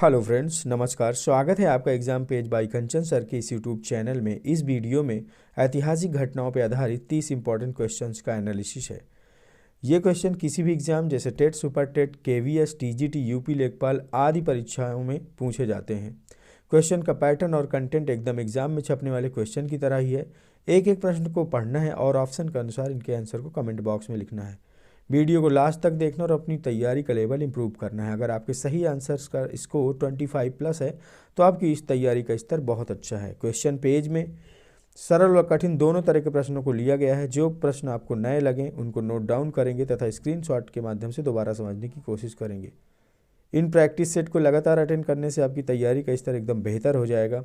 Hello friends, नमस्कार। स्वागत है आपका एग्जाम पेज बाय कंचन सर के इस यूट्यूब चैनल में। इस वीडियो में ऐतिहासिक घटनाओं पर आधारित 30 इंपॉर्टेंट क्वेश्चंस का एनालिसिस है। ये क्वेश्चन किसी भी एग्जाम जैसे TET, super TET, KVS, TGT, UP लेखपाल आदि परीक्षाओं में पूछे जाते हैं। क्वेश्चन का पैटर्न और कंटेंट एकदम एग्जाम में छपने वाले क्वेश्चन की तरह ही है। एक एक प्रश्न को पढ़ना है और ऑप्शन के अनुसार इनके आंसर को कमेंट बॉक्स में लिखना है। वीडियो को लास्ट तक देखना और अपनी तैयारी का लेवल इंप्रूव करना है। अगर आपके सही आंसर्स का स्कोर 25+ है तो आपकी इस तैयारी का स्तर बहुत अच्छा है। क्वेश्चन पेज में सरल और कठिन दोनों तरह के प्रश्नों को लिया गया है। जो प्रश्न आपको नए लगें उनको नोट डाउन करेंगे तथा स्क्रीनशॉट के माध्यम से दोबारा समझने की कोशिश करेंगे। इन प्रैक्टिस सेट को लगातार अटेंड करने से आपकी तैयारी का स्तर एकदम बेहतर हो जाएगा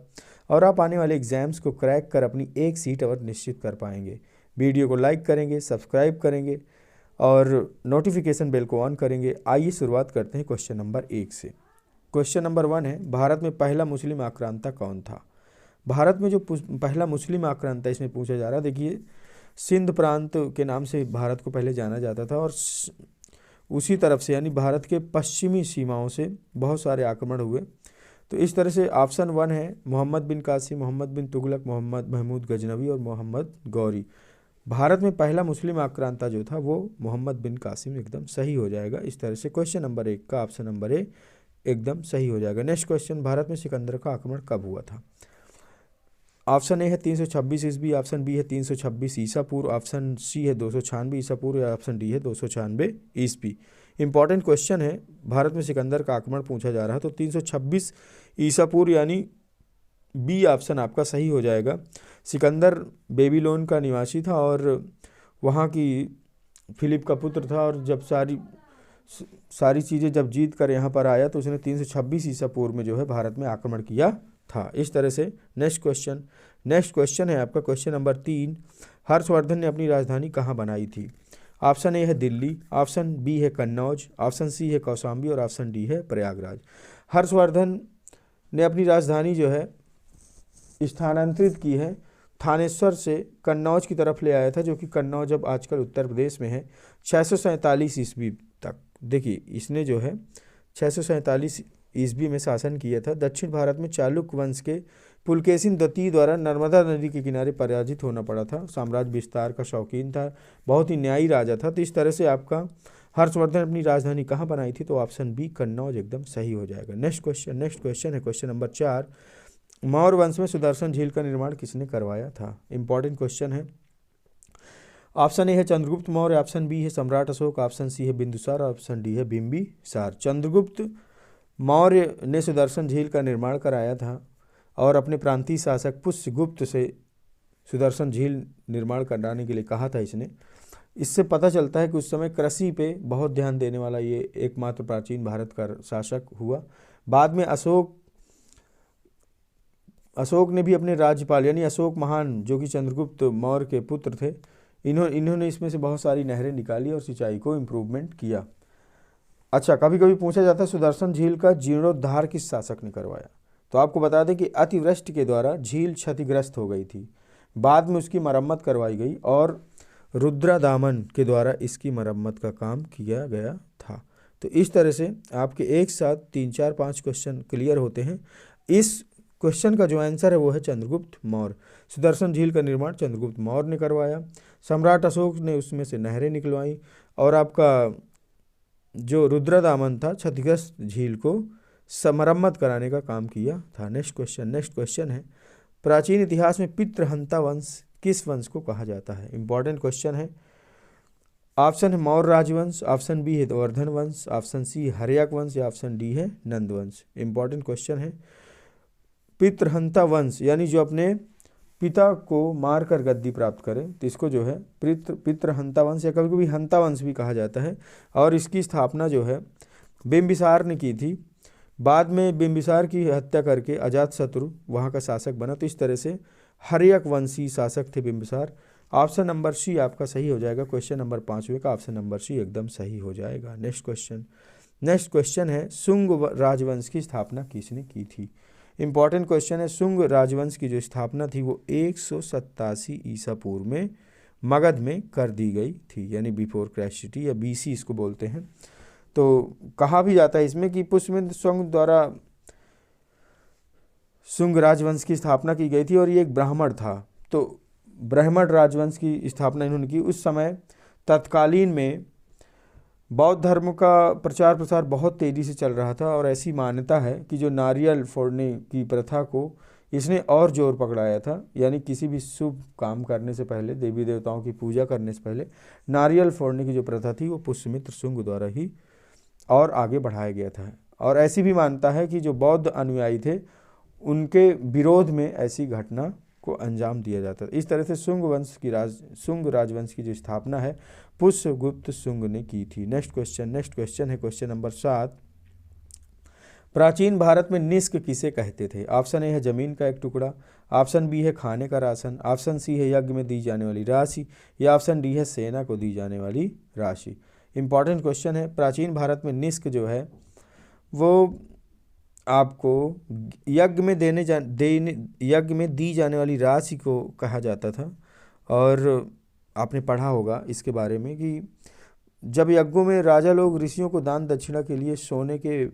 और आप आने वाले एग्जाम्स को क्रैक कर अपनी एक सीट और निश्चित कर पाएंगे। वीडियो को लाइक करेंगे, सब्सक्राइब करेंगे और नोटिफिकेशन बेल को ऑन करेंगे। आइए शुरुआत करते हैं क्वेश्चन नंबर 1 से। क्वेश्चन नंबर 1 है, भारत में पहला मुस्लिम आक्रांता कौन था? भारत में जो पहला मुस्लिम आक्रांता इसमें पूछा जा रहा है, देखिए सिंध प्रांत के नाम से भारत को पहले जाना जाता था और उसी तरफ से यानी भारत के पश्चिमी सीमाओं से बहुत सारे आक्रमण हुए। तो इस तरह से ऑप्शन 1 है मोहम्मद बिन कासिम, मोहम्मद बिन तुगलक, मोहम्मद महमूद गजनवी और मोहम्मद गौरी। भारत में पहला मुस्लिम आक्रांता जो था वो मोहम्मद बिन कासिम एकदम सही हो जाएगा। इस तरह से क्वेश्चन नंबर 1 का ऑप्शन नंबर ए एकदम सही हो जाएगा। नेक्स्ट क्वेश्चन, भारत में सिकंदर का आक्रमण कब हुआ था? ऑप्शन ए है 326 ईस्वी, ऑप्शन बी है 326 ईसा पूर्व, ऑप्शन सी है 296 ईसा पूर्व या ऑप्शन डी है 296 ईस्वी। इंपॉर्टेंट क्वेश्चन है, भारत में सिकंदर का आक्रमण पूछा जा रहा है तो 326 ईसा पूर्व यानी बी ऑप्शन आपका सही हो जाएगा। सिकंदर बेबीलोन का निवासी था और वहाँ की फिलिप का पुत्र था और जब सारी चीज़ें जब जीत कर यहाँ पर आया तो उसने 326 ईसा पूर्व में जो है भारत में आक्रमण किया था। इस तरह से नेक्स्ट क्वेश्चन है आपका क्वेश्चन नंबर 3, हर्षवर्धन ने अपनी राजधानी कहाँ बनाई थी? ऑप्शन ए है दिल्ली, ऑप्शन बी है कन्नौज, ऑप्शन सी है कौशाम्बी और ऑप्शन डी है प्रयागराज। हर्षवर्धन ने अपनी राजधानी जो है स्थानांतरित की है, थानेश्वर से कन्नौज की तरफ ले आया था, जो कि कन्नौज अब आजकल उत्तर प्रदेश में है। 647 ईस्वी तक देखिए इसने जो है 647 ईस्वी में शासन किया था। दक्षिण भारत में चालुक्य वंश के पुलकेशिन द्वितीय द्वारा नर्मदा नदी के किनारे पराजित होना पड़ा था। साम्राज्य विस्तार का शौकीन था, बहुत ही न्यायी राजा था। तो इस तरह से आपका हर्षवर्धन अपनी राजधानी कहाँ बनाई थी? तो ऑप्शन बी कन्नौज एकदम सही हो जाएगा। नेक्स्ट क्वेश्चन है क्वेश्चन नंबर 4, मौर्य वंश में सुदर्शन झील का निर्माण किसने करवाया था? इंपॉर्टेंट क्वेश्चन है। ऑप्शन ए है चंद्रगुप्त मौर्य, ऑप्शन बी है सम्राट अशोक, ऑप्शन सी है बिंदुसार, ऑप्शन डी है बिंबिसार। चंद्रगुप्त मौर्य ने सुदर्शन झील का निर्माण कराया था और अपने प्रांतीय शासक पुष्यगुप्त से सुदर्शन झील निर्माण कराने के लिए कहा था इसने। इससे पता चलता है कि उस समय कृषि पे बहुत ध्यान देने वाला ये एकमात्र प्राचीन भारत का शासक हुआ। बाद में अशोक ने भी अपने राज्यपाल यानी अशोक महान जो कि चंद्रगुप्त मौर्य के पुत्र थे, इन्होंने इसमें से बहुत सारी नहरें निकाली और सिंचाई को इम्प्रूवमेंट किया। अच्छा, कभी कभी पूछा जाता है सुदर्शन झील का जीर्णोद्धार किस शासक ने करवाया? तो आपको बता दें कि अतिवृष्टि के द्वारा झील क्षतिग्रस्त हो गई थी, बाद में उसकी मरम्मत करवाई गई और रुद्रदामन के द्वारा इसकी मरम्मत का काम किया गया था। तो इस तरह से आपके एक साथ 3, 4, 5 क्वेश्चन क्लियर होते हैं। इस क्वेश्चन का जो आंसर है वो है चंद्रगुप्त मौर्य। सुदर्शन झील का निर्माण चंद्रगुप्त मौर्य ने करवाया। सम्राट अशोक ने उसमें से नहरें निकलवाई और आपका जो रुद्रदामन था क्षतिग्रस्त झील को मरम्मत कराने का काम किया था। नेक्स्ट क्वेश्चन है, प्राचीन इतिहास में पितृहंता वंश किस वंश को कहा जाता है? इंपॉर्टेंट क्वेश्चन है। ऑप्शन है मौर्य राजवंश, ऑप्शन बी है वर्धन वंश, ऑप्शन सी हर्यक वंश या ऑप्शन डी है नंद वंश। इंपॉर्टेंट क्वेश्चन है। पितृहंता वंश यानी जो अपने पिता को मारकर गद्दी प्राप्त करे तो इसको जो है पितृहंता वंश या कभी कभी हंता वंश भी कहा जाता है। और इसकी स्थापना जो है बिंबिसार ने की थी। बाद में बिंबिसार की हत्या करके अजातशत्रु वहाँ का शासक बना। तो इस तरह से हर्यक वंशी शासक थे बिंबिसार। ऑप्शन नंबर सी आपका सही हो जाएगा। क्वेश्चन नंबर 5वें का ऑप्शन नंबर सी एकदम सही हो जाएगा। नेक्स्ट क्वेश्चन है, शुंग राजवंश की स्थापना किसने की थी? इंपॉर्टेंट क्वेश्चन है। शुंग राजवंश की जो स्थापना थी वो 187 ईसा पूर्व में मगध में कर दी गई थी, यानी बिफोर क्राइस्ट या बीसी इसको बोलते हैं। तो कहा भी जाता है इसमें कि पुष्यमित्र शुंग द्वारा शुंग राजवंश की स्थापना की गई थी और ये एक ब्राह्मण था। तो ब्राह्मण राजवंश की स्थापना इन्होंने की। उस समय तत्कालीन में बौद्ध धर्म का प्रचार प्रसार बहुत तेज़ी से चल रहा था और ऐसी मान्यता है कि जो नारियल फोड़ने की प्रथा को इसने और जोर पकड़ाया था। यानी किसी भी शुभ काम करने से पहले, देवी देवताओं की पूजा करने से पहले नारियल फोड़ने की जो प्रथा थी वो पुष्यमित्र शुंग द्वारा ही और आगे बढ़ाया गया था। और ऐसी भी मान्यता है कि जो बौद्ध अनुयायी थे उनके विरोध में ऐसी घटना को अंजाम दिया जाता था। इस तरह से शुंग राजवंश की जो स्थापना है पुष्यगुप्त शुंग ने की थी। नेक्स्ट क्वेश्चन है क्वेश्चन नंबर 7। प्राचीन भारत में निष्क किसे कहते थे? ऑप्शन ए है जमीन का एक टुकड़ा, ऑप्शन बी है खाने का राशन, ऑप्शन सी है यज्ञ में दी जाने वाली राशि, या ऑप्शन डी है सेना को दी जाने वाली राशि। इंपॉर्टेंट क्वेश्चन है। प्राचीन भारत में निष्क जो है वो आपको यज्ञ में दी जाने वाली राशि को कहा जाता था। और आपने पढ़ा होगा इसके बारे में कि जब यज्ञों में राजा लोग ऋषियों को दान दक्षिणा के लिए सोने के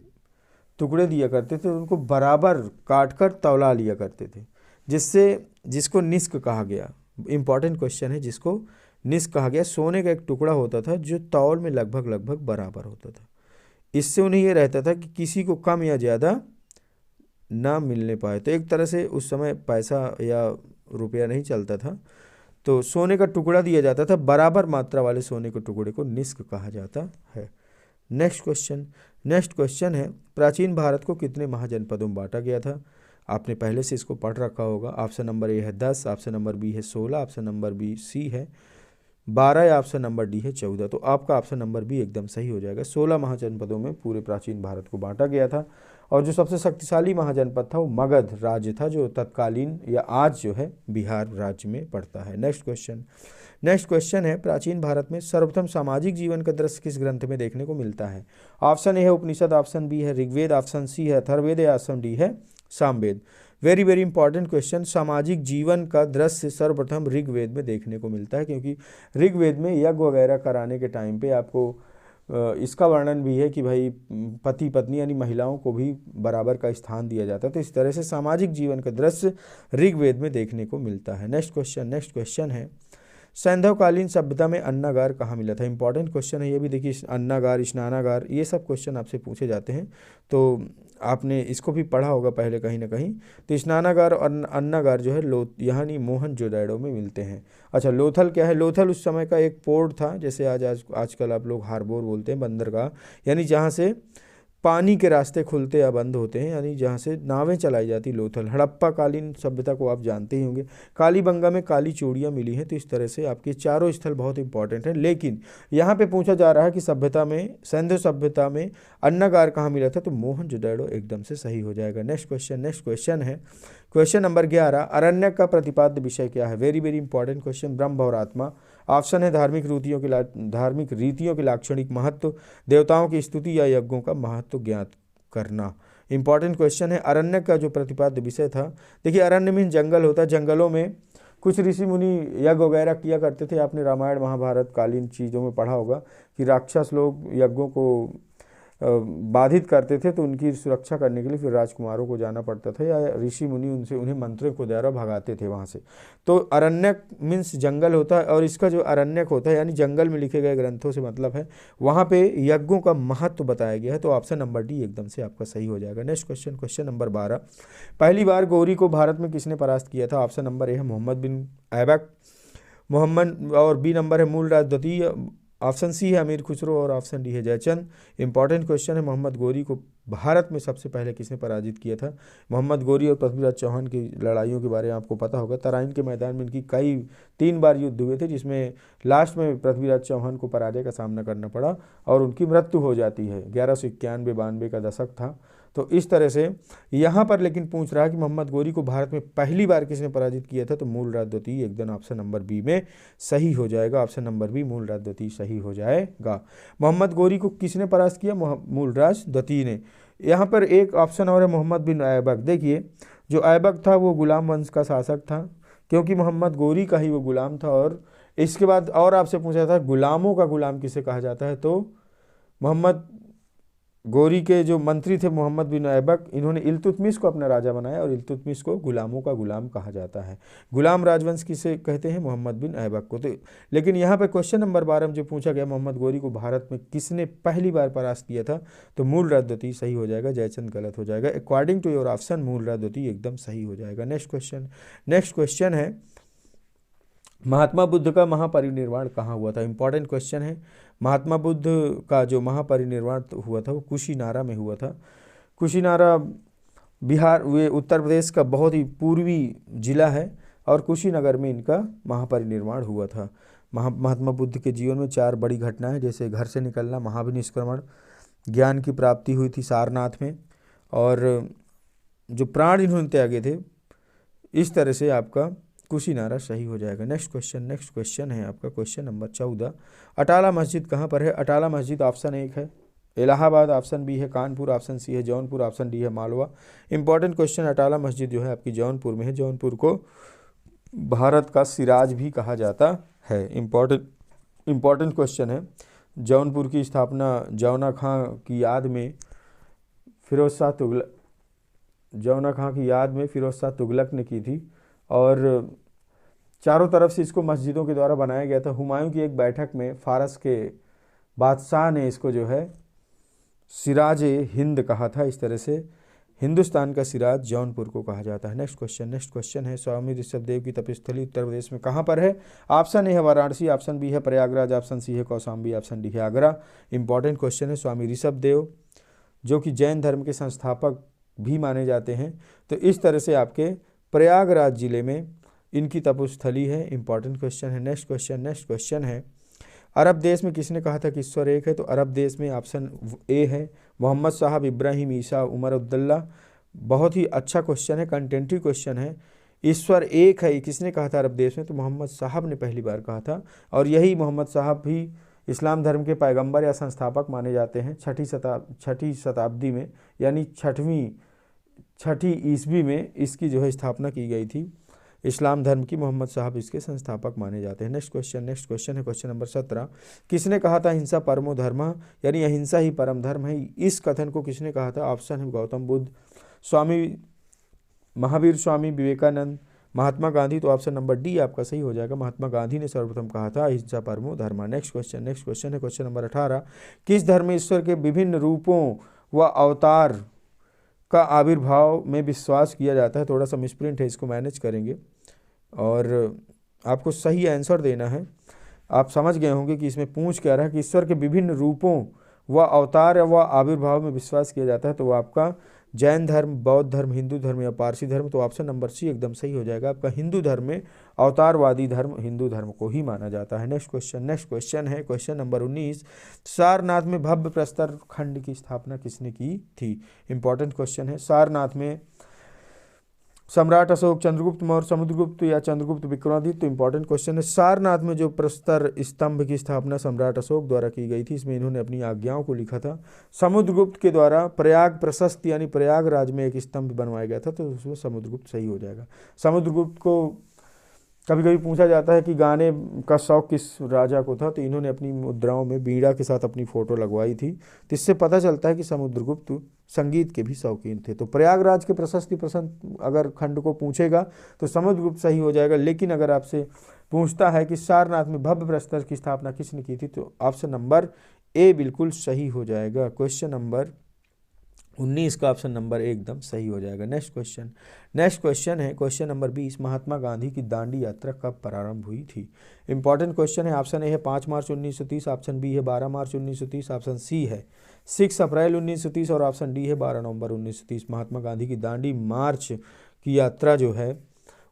टुकड़े दिया करते थे, उनको बराबर काट कर तौला लिया करते थे, जिसको निष्क कहा गया। इंपॉर्टेंट क्वेश्चन है, जिसको निष्क कहा गया। सोने का एक टुकड़ा होता था जो तौल में लगभग बराबर होता था। इससे उन्हें यह रहता था कि किसी को कम या ज़्यादा ना मिलने पाए। तो एक तरह से उस समय पैसा या रुपया नहीं चलता था, तो सोने का टुकड़ा दिया जाता था। बराबर मात्रा वाले सोने के टुकड़े को निष्क कहा जाता है। नेक्स्ट क्वेश्चन है प्राचीन भारत को कितने महाजनपदों में बांटा गया था? आपने पहले से इसको पढ़ रखा होगा। ऑप्शन नंबर ए है 10, ऑप्शन नंबर बी है 16, ऑप्शन नंबर बी सी है 12 या ऑप्शन नंबर डी है 14। तो आपका ऑप्शन नंबर बी एकदम सही हो जाएगा। 16 महाजनपदों में पूरे प्राचीन भारत को बांटा गया था। और जो सबसे शक्तिशाली महाजनपद था वो मगध राज्य था, जो तत्कालीन या आज जो है बिहार राज्य में पड़ता है। नेक्स्ट क्वेश्चन है प्राचीन भारत में सर्वप्रथम सामाजिक जीवन का दृश्य किस ग्रंथ में देखने को मिलता है? ऑप्शन ए है उपनिषद, ऑप्शन बी है ऋग्वेद, ऑप्शन सी है अथर्ववेद या ऑप्शन डी है Samaveda. Very very important question. सामाजिक जीवन का दृश्य सर्वप्रथम ऋग्वेद में देखने को मिलता है, क्योंकि ऋग्वेद में यज्ञ वगैरह कराने के टाइम पे आपको इसका वर्णन भी है कि भाई पति पत्नी यानी महिलाओं को भी बराबर का स्थान दिया जाता है। तो इस तरह से सामाजिक जीवन का दृश्य ऋग्वेद में देखने को मिलता है। नेक्स्ट क्वेश्चन है सैंधवकालीन सभ्यता में अन्नागार कहाँ मिला था? इंपॉर्टेंट क्वेश्चन है ये भी। देखिए अन्नागार, स्नानागार, ये सब क्वेश्चन आपसे पूछे जाते हैं, तो आपने इसको भी पढ़ा होगा पहले कहीं ना कहीं। तो स्नानागार और अन्नागार जो है यानी मोहनजोदड़ो में मिलते हैं। अच्छा, लोथल क्या है? लोथल उस समय का एक पोर्ट था, जैसे आजकल आप लोग हार्बर बोलते हैं, बंदरगाह, यानी जहाँ से पानी के रास्ते खुलते या बंद होते हैं, यानी जहाँ से नावें चलाई जाती। लोथल हड़प्पा कालीन सभ्यता को आप जानते ही होंगे। कालीबंगा में काली चूड़ियाँ मिली हैं। तो इस तरह से आपके चारों स्थल बहुत इंपॉर्टेंट हैं। लेकिन यहाँ पे पूछा जा रहा है कि सैंधव सभ्यता में अन्नागार कहाँ मिला था? तो मोहनजोदड़ो एकदम से सही हो जाएगा। नेक्स्ट क्वेश्चन है क्वेश्चन नंबर 11। अरण्यक का प्रतिपाद्य विषय क्या है? Very very important question. ब्रह्म और आत्मा। ऑप्शन है धार्मिक रीतियों के लाक्षणिक महत्व, देवताओं की स्तुति या यज्ञों का महत्व ज्ञात करना। इंपॉर्टेंट क्वेश्चन है। अरण्यक का जो प्रतिपाद्य विषय था, देखिए अरण्य में जंगल होता है, जंगलों में कुछ ऋषि मुनि यज्ञ वगैरह किया करते थे। आपने रामायण महाभारत कालीन चीज़ों में पढ़ा होगा कि राक्षस लोग यज्ञों को बाधित करते थे, तो उनकी सुरक्षा करने के लिए फिर राजकुमारों को जाना पड़ता था या ऋषि मुनि उन्हें मंत्रों को द्वारा भगाते थे वहाँ से। तो अरण्यक मीन्स जंगल होता है, और इसका जो अरण्यक होता है यानी जंगल में लिखे गए ग्रंथों से मतलब है वहाँ पे यज्ञों का महत्व बताया गया है। तो ऑप्शन नंबर डी एकदम से आपका सही हो जाएगा। Next question number 12। पहली बार गौरी को भारत में किसने परास्त किया था? ऑप्शन नंबर ए है मोहम्मद बिन ऐबक, और बी नंबर है मूलराज द्वितीय, ऑप्शन सी है अमीर खुसरो और ऑप्शन डी है जयचंद। इंपॉर्टेंट क्वेश्चन है। मोहम्मद गौरी को भारत में सबसे पहले किसने पराजित किया था? मोहम्मद गौरी और पृथ्वीराज चौहान की लड़ाइयों के बारे में आपको पता होगा। तराइन के मैदान में इनकी 3 बार युद्ध हुए थे, जिसमें लास्ट में पृथ्वीराज चौहान को पराजय का सामना करना पड़ा और उनकी मृत्यु हो जाती है। 1191-92 का दशक था। तो इस तरह से यहाँ पर लेकिन पूछ रहा है कि मोहम्मद गौरी को भारत में पहली बार किसने पराजित किया था? तो मूलराज द्वितीय एकदम ऑप्शन नंबर बी में सही हो जाएगा। ऑप्शन नंबर बी मूलराज द्वितीय सही हो जाएगा। मोहम्मद गौरी को किसने परास्त किया? मूलराज द्वितीय ने। यहाँ पर एक ऑप्शन और है मोहम्मद बिन ऐबक। देखिए जो ऐबक था वो गुलाम वंश का शासक था, क्योंकि मोहम्मद गौरी का ही वो गुलाम था। और इसके बाद और आपसे पूछा था गुलामों का गुलाम किसे कहा जाता है? तो मोहम्मद गोरी के जो मंत्री थे मोहम्मद बिन ऐबक, इन्होंने इल्तुतमिश को अपना राजा बनाया और इल्तुतमिश को गुलामों का गुलाम कहा जाता है। गुलाम राजवंश किसे कहते हैं? मोहम्मद बिन ऐबक को। तो लेकिन यहाँ पे क्वेश्चन नंबर 12 में जो पूछा गया मोहम्मद गोरी को भारत में किसने पहली बार परास्त किया था, तो मूल रद्दती सही हो जाएगा, जयचंद गलत हो जाएगा। अकॉर्डिंग टू योर ऑप्शन मूल रद्दती एकदम सही हो जाएगा। नेक्स्ट क्वेश्चन है महात्मा बुद्ध का महापरिनिर्वाण कहाँ हुआ था? इंपॉर्टेंट क्वेश्चन है। महात्मा बुद्ध का जो महापरिनिर्वाण हुआ था वो कुशीनारा में हुआ था। कुशीनारा बिहार, वे उत्तर प्रदेश का बहुत ही पूर्वी जिला है और कुशीनगर में इनका महापरिनिर्वाण हुआ था। महात्मा बुद्ध के जीवन में 4 बड़ी घटनाएं, जैसे घर से निकलना, महाविनिष्क्रमण, ज्ञान की प्राप्ति हुई थी सारनाथ में, और जो प्राण इन्होंने त्यागे थे, इस तरह से आपका कुशीनारा सही हो जाएगा। नेक्स्ट क्वेश्चन है आपका क्वेश्चन नंबर 14। अटाला मस्जिद कहाँ पर है? अटाला मस्जिद ऑप्शन 1 है इलाहाबाद, ऑप्शन बी है कानपुर, ऑप्शन सी है जौनपुर, ऑप्शन डी है मालवा। इंपॉर्टेंट क्वेश्चन, अटाला मस्जिद जो है आपकी जौनपुर में है। जौनपुर को भारत का सिराज भी कहा जाता है। इंपॉर्टेंट क्वेश्चन है। जौनपुर की स्थापना जौना खां की याद में फिरोज शाह तुगलक ने की थी और चारों तरफ से इसको मस्जिदों के द्वारा बनाया गया था। हुमायूं की एक बैठक में फारस के बादशाह ने इसको जो है सिराज हिंद कहा था। इस तरह से हिंदुस्तान का सिराज जौनपुर को कहा जाता है। नेक्स्ट क्वेश्चन है स्वामी ऋषभदेव की तपस्थली उत्तर प्रदेश में कहाँ पर है? ऑप्शन ए है वाराणसी, ऑप्शन बी है प्रयागराज, ऑप्शन सी है कौशाम्बी, ऑप्शन डी है आगरा। इंपॉर्टेंट क्वेश्चन है। स्वामी ऋषभदेव जो कि जैन धर्म के संस्थापक भी माने जाते हैं, तो इस तरह से आपके प्रयागराज जिले में इनकी तपोस्थली है। इंपॉर्टेंट क्वेश्चन है। नेक्स्ट क्वेश्चन है अरब देश में किसने कहा था कि ईश्वर एक है? तो अरब देश में ऑप्शन ए है मोहम्मद साहब, इब्राहिम, ईसा, उमर अब्दुल्ला। बहुत ही अच्छा क्वेश्चन है, कंटेंटिव क्वेश्चन है। ईश्वर एक है किसने कहा था अरब देश में? तो मोहम्मद साहब ने पहली बार कहा था और यही मोहम्मद साहब भी इस्लाम धर्म के पैगंबर या संस्थापक माने जाते हैं। छठी शताब्दी में, यानी छठी ईस्वी में इसकी जो है स्थापना की गई थी। इस्लाम धर्म की मोहम्मद साहब इसके संस्थापक माने जाते हैं। नेक्स्ट क्वेश्चन है क्वेश्चन नंबर 17। किसने कहा था हिंसा परमो धर्म, यानी अहिंसा ही परम धर्म है? इस कथन को किसने कहा था? ऑप्शन है गौतम बुद्ध, महावीर स्वामी विवेकानंद, महात्मा गांधी। तो ऑप्शन नंबर डी आपका सही हो जाएगा, महात्मा गांधी ने सर्वप्रथम कहा था अहिंसा परमो धर्म। नेक्स्ट क्वेश्चन है क्वेश्चन नंबर 18। किस धर्म में ईश्वर के विभिन्न रूपों व अवतार का आविर्भाव में विश्वास किया जाता है? थोड़ा सा मिसप्रिंट है, इसको मैनेज करेंगे और आपको सही आंसर देना है। आप समझ गए होंगे कि इसमें पूछ क्या रहा है कि ईश्वर के विभिन्न रूपों व अवतार व आविर्भाव में विश्वास किया जाता है, तो वो आपका जैन धर्म, बौद्ध धर्म, हिंदू धर्म या पारसी धर्म। तो ऑप्शन नंबर सी एकदम सही हो जाएगा आपका। हिंदू धर्म में अवतारवादी धर्म हिंदू धर्म को ही माना जाता है। नेक्स्ट क्वेश्चन है क्वेश्चन नंबर 19। सारनाथ में भव्य प्रस्तर खंड की स्थापना किसने की थी? इंपॉर्टेंट क्वेश्चन है। सारनाथ में सम्राट अशोक, चंद्रगुप्त मौर्य, समुद्रगुप्त या चंद्रगुप्त विक्रमादित्य। तो इंपॉर्टेंट क्वेश्चन है। सारनाथ में जो प्रस्तर स्तंभ की स्थापना सम्राट अशोक द्वारा की गई थी, इसमें इन्होंने अपनी आज्ञाओं को लिखा था। समुद्रगुप्त के द्वारा प्रयाग प्रशस्त यानी प्रयागराज में एक स्तंभ बनवाया गया था, तो उसमें समुद्रगुप्त सही हो जाएगा। समुद्रगुप्त को कभी कभी पूछा जाता है कि गाने का शौक किस राजा को था, तो इन्होंने अपनी मुद्राओं में बीड़ा के साथ अपनी फ़ोटो लगवाई थी, तो इससे पता चलता है कि समुद्रगुप्त संगीत के भी शौकीन थे। तो प्रयागराज के प्रशस्ति प्रसन्न अगर खंड को पूछेगा तो समुद्रगुप्त सही हो जाएगा। लेकिन अगर आपसे पूछता है कि सारनाथ में भव्य प्रस्तर की स्थापना किसने की थी, तो ऑप्शन नंबर ए बिल्कुल सही हो जाएगा। क्वेश्चन नंबर 19 का ऑप्शन नंबर एकदम सही हो जाएगा। नेक्स्ट क्वेश्चन है क्वेश्चन नंबर 20। महात्मा गांधी की दांडी यात्रा कब प्रारंभ हुई थी? इंपॉर्टेंट क्वेश्चन है। ऑप्शन ए है 5 मार्च 1930, ऑप्शन बी है 12 मार्च 1930, ऑप्शन सी है 6 अप्रैल 1930 और ऑप्शन डी है 12 नवंबर 1930। महात्मा गांधी की दांडी मार्च की यात्रा जो है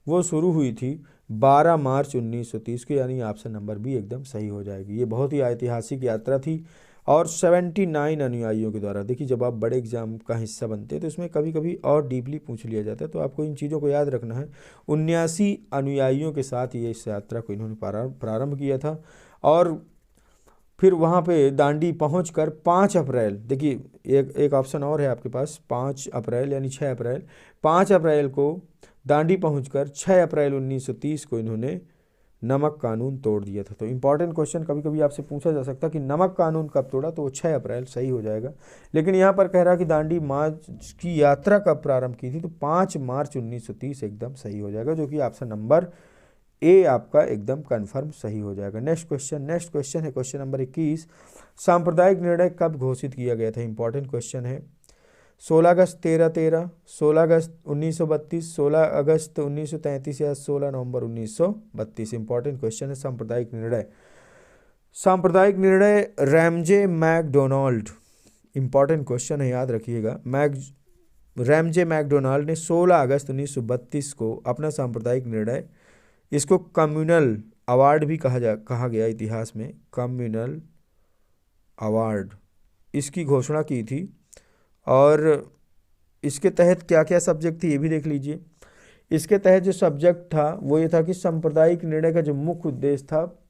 वो शुरू हुई थी 12 मार्च 1930 को, यानी ऑप्शन नंबर बी एकदम सही हो जाएगी। ये बहुत ही ऐतिहासिक यात्रा थी और 79 अनुयायियों के द्वारा। देखिए, जब आप बड़े एग्जाम का हिस्सा बनते हैं तो इसमें कभी कभी और डीपली पूछ लिया जाता है, तो आपको इन चीज़ों को याद रखना है। 79 अनुयायियों के साथ ये इस यात्रा को इन्होंने प्रारंभ किया था और फिर वहाँ पे दांडी पहुँचकर 5 अप्रैल, देखिए एक ऑप्शन और है आपके पास, 5 अप्रैल यानी 6 अप्रैल, 5 अप्रैल को दांडी पहुँचकर 6 अप्रैल 1930 को इन्होंने नमक कानून तोड़ दिया था। तो इंपॉर्टेंट क्वेश्चन कभी कभी आपसे पूछा जा सकता कि नमक कानून कब तोड़ा, तो 6 अप्रैल सही हो जाएगा। लेकिन यहाँ पर कह रहा कि दांडी मार्च की यात्रा कब प्रारंभ की थी, तो 5 मार्च 1930 एकदम सही हो जाएगा, जो कि ऑप्शन नंबर ए आपका एकदम कंफर्म सही हो जाएगा। नेक्स्ट क्वेश्चन है क्वेश्चन नंबर 21। सांप्रदायिक निर्णय कब घोषित किया गया था, इंपॉर्टेंट क्वेश्चन है। 16 अगस्त 1313, 16 अगस्त 1932, 16 अगस्त 1933 या 16 नवंबर 1932। इंपॉर्टेंट क्वेश्चन है सांप्रदायिक निर्णय रैमजे मैकडोनाल्ड, इंपॉर्टेंट क्वेश्चन है, याद रखिएगा। रैमजे मैकडोनाल्ड ने 16 अगस्त 1932 को अपना सांप्रदायिक निर्णय, इसको कम्युनल अवार्ड भी कहा गया इतिहास में, कम्युनल अवार्ड, इसकी घोषणा की थी। और इसके तहत क्या क्या सब्जेक्ट थी ये भी देख लीजिए। इसके तहत जो सब्जेक्ट था वो ये था कि सांप्रदायिक निर्णय का जो मुख्य उद्देश्य था,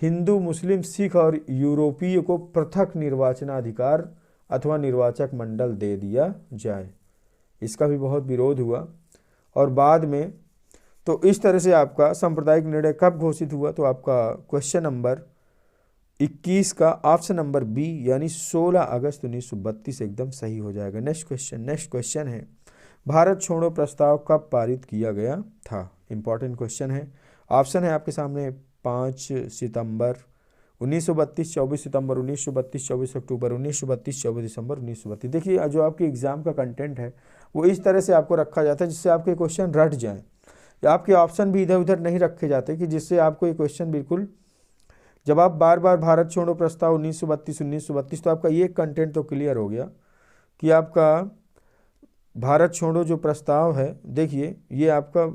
हिंदू, मुस्लिम, सिख और यूरोपीय को पृथक निर्वाचनाधिकार अथवा निर्वाचक मंडल दे दिया जाए। इसका भी बहुत विरोध हुआ। और बाद में तो इस तरह से आपका सांप्रदायिक निर्णय कब घोषित हुआ, तो आपका क्वेश्चन नंबर 21 का ऑप्शन नंबर बी यानी 16 अगस्त 1932 एकदम सही हो जाएगा। नेक्स्ट क्वेश्चन है भारत छोड़ो प्रस्ताव कब पारित किया गया था, इंपॉर्टेंट क्वेश्चन है। ऑप्शन है आपके सामने 5 सितंबर 1932, 24 सितंबर 1932, 24 अक्टूबर 1932, 24 दिसंबर 1932। देखिए जो आपके एग्जाम का कंटेंट है वो इस तरह से आपको रखा जाता है जिससे आपके क्वेश्चन रट जाएं, या आपके ऑप्शन भी इधर उधर नहीं रखे जाते कि जिससे आपको ये क्वेश्चन बिल्कुल, जब आप बार बार भारत छोड़ो प्रस्ताव 1932 तो आपका ये कंटेंट तो क्लियर हो गया कि आपका भारत छोड़ो जो प्रस्ताव है, देखिए ये आपका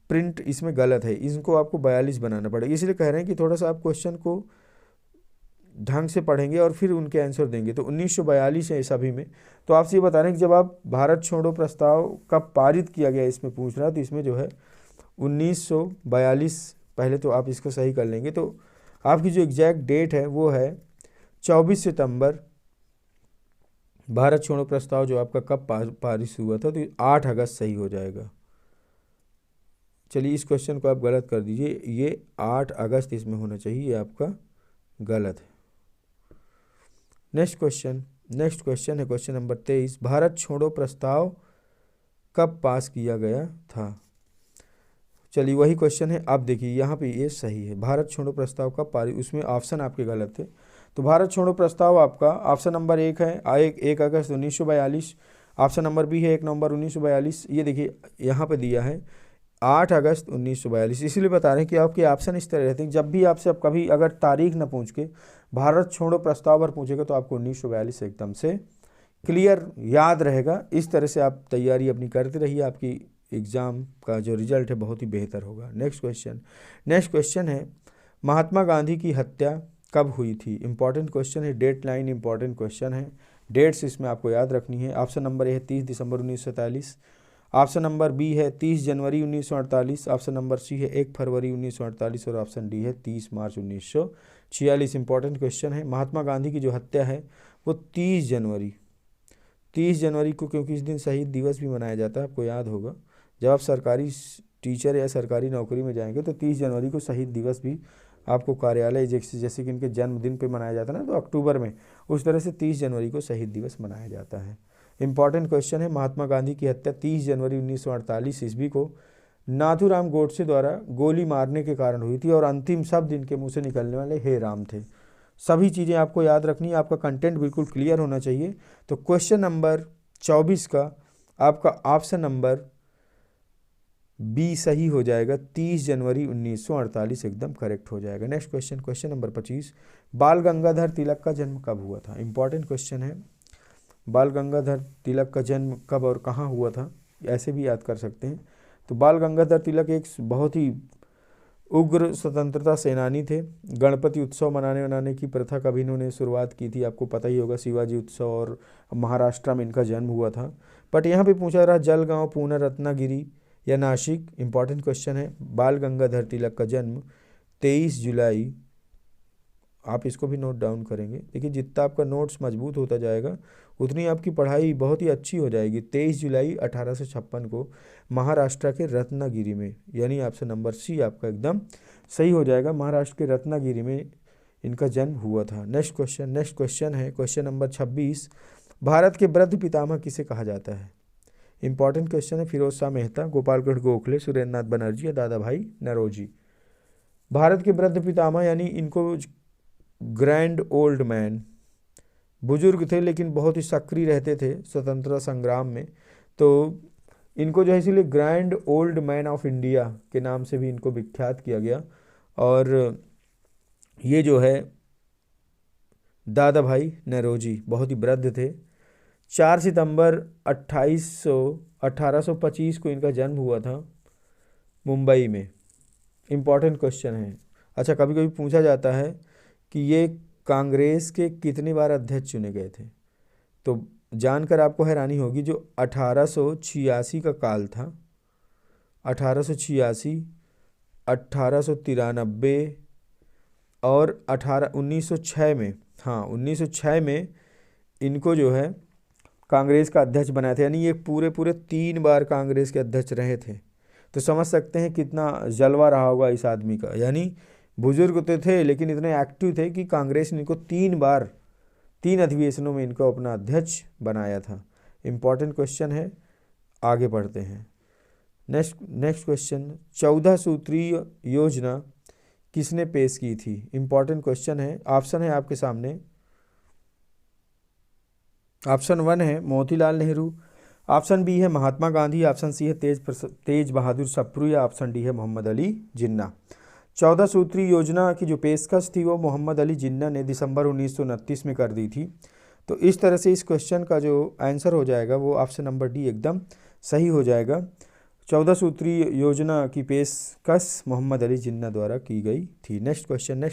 प्रिंट इसमें गलत है, इनको आपको 42 बनाना पड़ेगा। इसलिए कह रहे हैं कि थोड़ा सा आप क्वेश्चन को ढंग से पढ़ेंगे और फिर उनके आंसर देंगे। तो 1942 है सभी में। तो आपसे ये बता रहे हैं कि जब आप भारत छोड़ो प्रस्ताव कब पारित किया गया इसमें पूछ रहा है, तो इसमें जो है 1942, पहले तो आप इसको सही कर लेंगे। तो आपकी जो एग्जैक्ट डेट है वो है 24 सितंबर। भारत छोड़ो प्रस्ताव जो आपका कब पारित हुआ था, तो 8 अगस्त सही हो जाएगा। चलिए इस क्वेश्चन को आप गलत कर दीजिए, ये 8 अगस्त इसमें होना चाहिए, ये आपका गलत है। नेक्स्ट क्वेश्चन है क्वेश्चन नंबर 23। भारत छोड़ो प्रस्ताव कब पास किया गया था, चलिए वही क्वेश्चन है। अब देखिए यहाँ पे ये सही है, भारत छोड़ो प्रस्ताव का पारित, उसमें ऑप्शन आपके गलत थे। तो भारत छोड़ो प्रस्ताव आपका ऑप्शन नंबर 1 है 1 अगस्त 1942, ऑप्शन नंबर बी है 1 नवंबर 1942। ये देखिए यहाँ पे दिया है 8 अगस्त 1942। इसलिए बता रहे हैं कि आपके ऑप्शन इस तरह रहते हैं, जब भी आपसे कभी अगर तारीख ना पूछ के भारत छोड़ो प्रस्ताव पर पूछेगा तो आपको 1942 एकदम से क्लियर याद रहेगा। इस तरह से आप तैयारी अपनी करते रहिए, आपकी एग्ज़ाम का जो रिजल्ट है बहुत ही बेहतर होगा। नेक्स्ट क्वेश्चन है महात्मा गांधी की हत्या कब हुई थी, इंपॉर्टेंट क्वेश्चन है। डेट लाइन इंपॉर्टेंट क्वेश्चन है, डेट्स इसमें आपको याद रखनी है। ऑप्शन नंबर ए है 30 दिसंबर 1947, ऑप्शन नंबर बी है 30 जनवरी 1948, ऑप्शन नंबर सी है 1 फरवरी 1948 और ऑप्शन डी है 30 मार्च 1946। इंपॉर्टेंट क्वेश्चन है। महात्मा गांधी की जो हत्या है वो 30 जनवरी को, क्योंकि इस दिन शहीद दिवस भी मनाया जाता है, आपको याद होगा। जब आप सरकारी टीचर या सरकारी नौकरी में जाएंगे तो 30 जनवरी को शहीद दिवस भी आपको कार्यालय जैसे कि इनके जन्मदिन पे मनाया जाता है ना, तो अक्टूबर में, उस तरह से 30 जनवरी को शहीद दिवस मनाया जाता है। इंपॉर्टेंट क्वेश्चन है महात्मा गांधी की हत्या 30 जनवरी 1948 ईस्वी को नाथूराम गोडसे द्वारा गोली मारने के कारण हुई थी और अंतिम शब्द इनके मुंह से निकलने वाले हे राम थे। सभी चीज़ें आपको याद रखनी है, आपका कंटेंट बिल्कुल क्लियर होना चाहिए। तो क्वेश्चन नंबर 24 का आपका ऑप्शन नंबर बी सही हो जाएगा, 30 जनवरी 1948 एकदम करेक्ट हो जाएगा। Next question number 25। बाल गंगाधर तिलक का जन्म कब हुआ था, इंपॉर्टेंट क्वेश्चन है। बाल गंगाधर तिलक का जन्म कब और कहाँ हुआ था, ऐसे भी याद कर सकते हैं। तो बाल गंगाधर तिलक एक बहुत ही उग्र स्वतंत्रता सेनानी थे। गणपति उत्सव मनाने की प्रथा कभी इन्होंने शुरुआत की थी, आपको पता ही होगा, शिवाजी उत्सव, और महाराष्ट्र में इनका जन्म हुआ था। बट यहाँ पे पूछा रहा जलगांव, पूना, रत्नागिरी या नासिक, इंपॉर्टेंट क्वेश्चन है। बाल गंगाधर तिलक का जन्म 23 जुलाई आप इसको भी नोट डाउन करेंगे। देखिए जितना आपका नोट्स मजबूत होता जाएगा उतनी आपकी पढ़ाई बहुत ही अच्छी हो जाएगी। 23 जुलाई 1856 को महाराष्ट्र के रत्नागिरी में, यानी ऑप्शन नंबर सी आपका एकदम सही हो जाएगा। महाराष्ट्र के रत्नागिरी में इनका जन्म हुआ था। नेक्स्ट क्वेश्चन है क्वेश्चन नंबर 26। भारत के वृद्ध पितामह किसे कहा जाता है? इंपॉर्टेंट क्वेश्चन है। फिरोज शाह मेहता, गोपाल कृष्ण गोखले, सुरेंद्र नाथ बनर्जी या दादा भाई नौरोजी। भारत के वृद्ध पितामह यानी इनको ग्रैंड ओल्ड मैन, बुजुर्ग थे लेकिन बहुत ही सक्रिय रहते थे स्वतंत्रता संग्राम में, तो इनको जो है इसीलिए grand old man of India के नाम से भी इनको विख्यात किया गया। और ये जो है दादा भाई नौरोजी बहुत ही वृद्ध थे। 4 सितंबर 1825 को इनका जन्म हुआ था मुंबई में। इम्पॉर्टेंट क्वेश्चन है। अच्छा, कभी कभी पूछा जाता है कि ये कांग्रेस के कितनी बार अध्यक्ष चुने गए थे, तो जानकर आपको हैरानी होगी। जो 1886 का काल था, 1886, 1893 और 1906 में, हाँ 1906 में इनको जो है कांग्रेस का अध्यक्ष बनाए थे। यानी ये पूरे 3 बार कांग्रेस के अध्यक्ष रहे थे। तो समझ सकते हैं कितना जलवा रहा होगा इस आदमी का। यानी बुजुर्ग तो थे लेकिन इतने एक्टिव थे कि कांग्रेस ने इनको 3 अधिवेशनों में इनको अपना अध्यक्ष बनाया था। इम्पॉर्टेंट क्वेश्चन है, आगे बढ़ते हैं। नेक्स्ट क्वेश्चन, 14 सूत्रीय योजना किसने पेश की थी? इम्पॉर्टेंट क्वेश्चन है। ऑप्शन है आपके सामने। ऑप्शन 1 है मोतीलाल नेहरू, ऑप्शन बी है महात्मा गांधी, ऑप्शन सी है तेज बहादुर सप्रू या ऑप्शन डी है मोहम्मद अली जिन्ना। 14 सूत्री योजना की जो पेशकश थी वो मोहम्मद अली जिन्ना ने दिसंबर 1929 में कर दी थी। तो इस तरह से इस क्वेश्चन का जो आंसर हो जाएगा वो ऑप्शन नंबर डी एकदम सही हो जाएगा। 14 सूत्री योजना की पेशकश मोहम्मद अली जिन्ना द्वारा की गई थी। नेक्स्ट क्वेश्चन है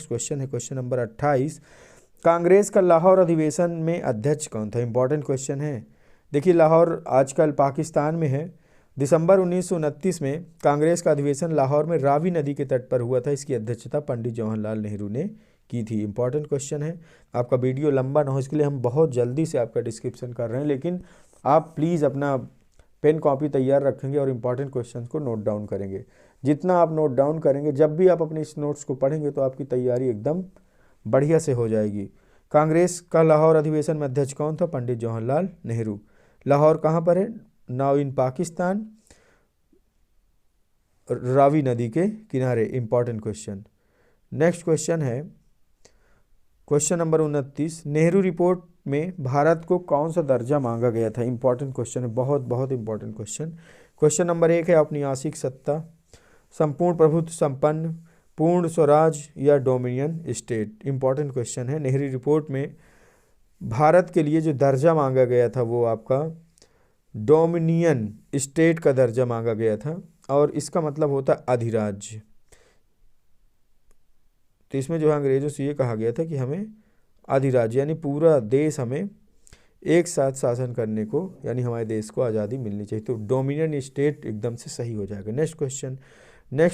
क्वेश्चन नंबर 28। कांग्रेस का लाहौर अधिवेशन में अध्यक्ष कौन था? इंपॉर्टेंट क्वेश्चन है। देखिए लाहौर आजकल पाकिस्तान में है। दिसंबर 1929 में कांग्रेस का अधिवेशन लाहौर में रावी नदी के तट पर हुआ था। इसकी अध्यक्षता पंडित जवाहरलाल नेहरू ने की थी। इंपॉर्टेंट क्वेश्चन है। आपका वीडियो लंबा ना हो इसके लिए हम बहुत जल्दी से आपका डिस्क्रिप्शन कर रहे हैं, लेकिन आप प्लीज़ अपना पेन कॉपी तैयार रखेंगे और इंपॉर्टेंट क्वेश्चन को नोट डाउन करेंगे। जितना आप नोट डाउन करेंगे, जब भी आप अपने इस नोट्स को पढ़ेंगे तो आपकी तैयारी एकदम बढ़िया से हो जाएगी। कांग्रेस का लाहौर अधिवेशन में अध्यक्ष कौन था? पंडित जवाहरलाल नेहरू। लाहौर कहाँ पर है? नाउ इन पाकिस्तान, रावी नदी के किनारे। Important question. नेक्स्ट क्वेश्चन है क्वेश्चन नंबर 29। नेहरू रिपोर्ट में भारत को कौन सा दर्जा मांगा गया था? इंपॉर्टेंट क्वेश्चन है, बहुत इंपॉर्टेंट क्वेश्चन। क्वेश्चन नंबर 1 है औपनियासिक सत्ता, संपूर्ण प्रभुत्व संपन्न, पूर्ण स्वराज या डोमिनियन स्टेट। इंपॉर्टेंट क्वेश्चन है। नेहरू रिपोर्ट में भारत के लिए जो दर्जा मांगा गया था वो आपका डोमिनियन स्टेट का दर्जा मांगा गया था, और इसका मतलब होता है अधिराज्य। तो इसमें जो है अंग्रेजों से ये कहा गया था कि हमें अधिराज्य यानी पूरा देश हमें एक साथ शासन करने को, यानी हमारे देश को आज़ादी मिलनी चाहिए। तो डोमिनियन स्टेट एकदम से सही हो जाएगा। नेक्स्ट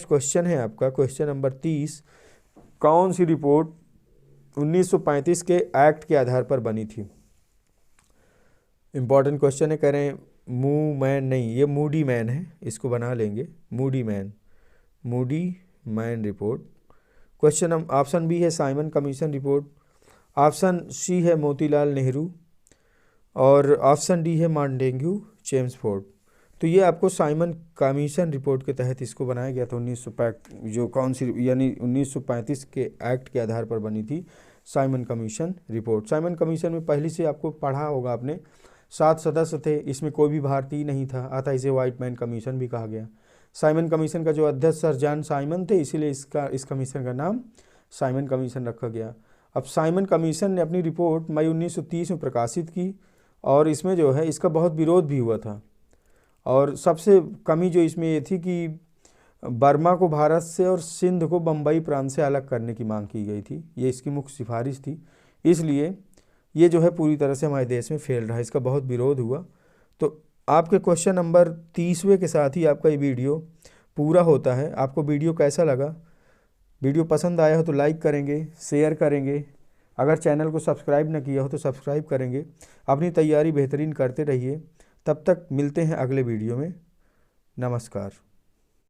क्वेश्चन है आपका क्वेश्चन नंबर 30। कौन सी रिपोर्ट 1935 के एक्ट के आधार पर बनी थी? इंपॉर्टेंट क्वेश्चन है। कह रहे हैं मैन नहीं, ये मूडी मैन है, इसको बना लेंगे Muddiman report. Question option B है Simon Commission report, option C है मोतीलाल नेहरू और ऑप्शन डी है मॉन्टेग्यू चेम्सफोर्ड। तो ये आपको साइमन कमीशन रिपोर्ट के तहत इसको बनाया गया था। 1935 के एक्ट के आधार पर बनी थी Simon Commission report. Simon commission में पहले से आपको पढ़ा होगा आपने, 7 सदस्य थे, इसमें कोई भी भारतीय नहीं था, अतः इसे व्हाइट मैन कमीशन भी कहा गया। साइमन कमीशन का जो अध्यक्ष सर जॉन साइमन थे, इसीलिए इस कमीशन का नाम साइमन कमीशन रखा गया। अब साइमन कमीशन ने अपनी रिपोर्ट मई 1930 में प्रकाशित की, और इसमें जो है इसका बहुत विरोध भी हुआ था। और सबसे कमी जो इसमें ये थी कि बर्मा को भारत से और सिंध को बम्बई प्रांत से अलग करने की मांग की गई थी। ये इसकी मुख्य सिफारिश थी, इसलिए ये जो है पूरी तरह से हमारे देश में फेल रहा है, इसका बहुत विरोध हुआ। तो आपके क्वेश्चन नंबर 30वें के साथ ही आपका ये वीडियो पूरा होता है। आपको वीडियो कैसा लगा वीडियो पसंद आया हो तो लाइक करेंगे, शेयर करेंगे। अगर चैनल को सब्सक्राइब न किया हो तो सब्सक्राइब करेंगे। अपनी तैयारी बेहतरीन करते रहिए। तब तक मिलते हैं अगले वीडियो में। नमस्कार।